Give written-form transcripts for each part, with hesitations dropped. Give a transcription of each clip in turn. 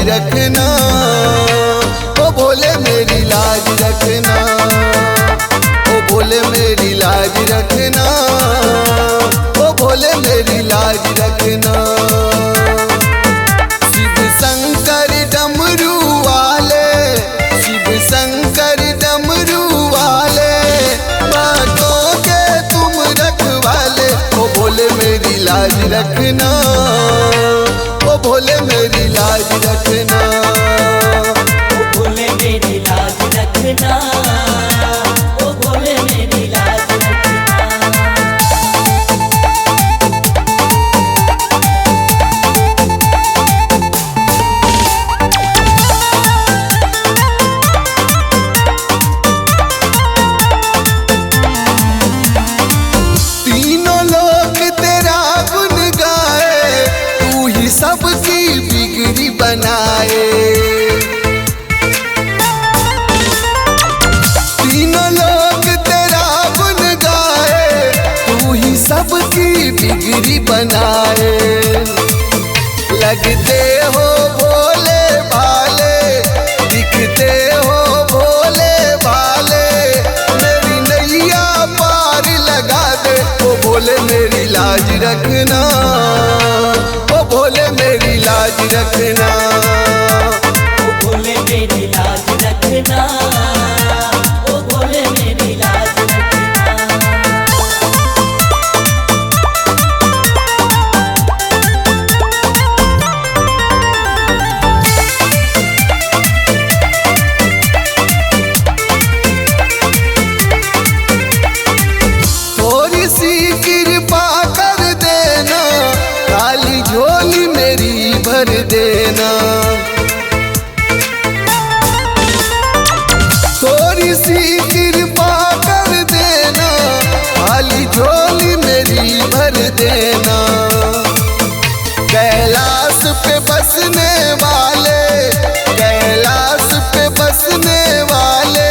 रखना, ओ भोले मेरी लाज रखना, ओ भोले मेरी लाज रखना, ओ भोले मेरी लाज रखना। शिव शंकर डमरू वाले, शिव शंकर डमरू वाले, बातों के तुम रखवाले, ओ भोले मेरी लाज रखना, ओ भोले मेरी लाज रखना, ओ भोले मेरी लाज रखना, ओ भोले मेरी लाज रखना। तीनों लोग तेरा गुण गाए, तू ही सबकी बिगड़ी बनाए। तीनों लोग तेरा गुण गाए, तू ही सबकी बिगड़ी बनाए। लगते हो भोले भाले, दिखते हो भोले भाले, मेरी नैया पार लगा दे, ओ भोले मेरी लाज रखना, ओ भोले मेरी लाज रखना, ओ भोले मेरी लाज रखना, ओ भोले मेरी लाज रखना। थोड़ी सी कृपा कर देना, काली झोली मेरी भर देना। थोड़ी सी कृपा कर देना, काली झोली मेरी भर देना। कैलाश पे बसने वाले, कैलाश पे बसने वाले,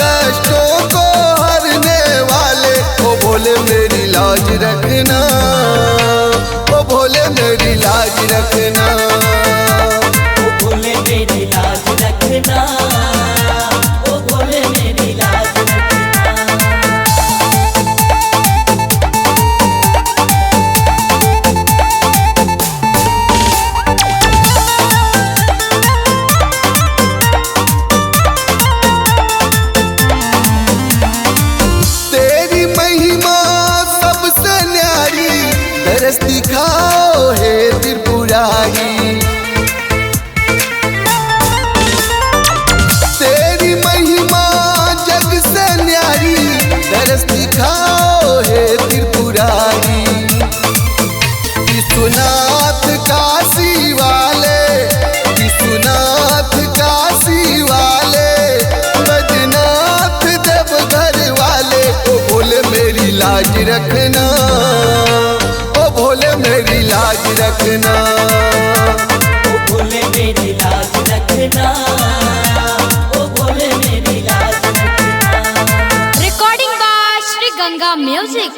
कष्टों को हरने वाले, ओ भोले मेरी लाज रखना, ओ भोले मेरी लाज रखना, ओ भोले मेरी लाज रखना, ओ भोले मेरी लाज रखना। तेरी महिमा सबसे न्यारी, दरस दिखाओ हे त्रिपुरारी। तेरी महिमा जग से न्यारी, दरस दिखाओ हे त्रिपुरारी। विश्वनाथ काशी वाले, विश्वनाथ काशी वाले, बद्रीनाथ देवघर वाले, ओ भोले मेरी लाज रखना, ओ भोले मेरी लाज रखना, ओ भोले मेरी लाज रखना, ओ भोले मेरी लाज रखना। Recording by Sri Ganga Music.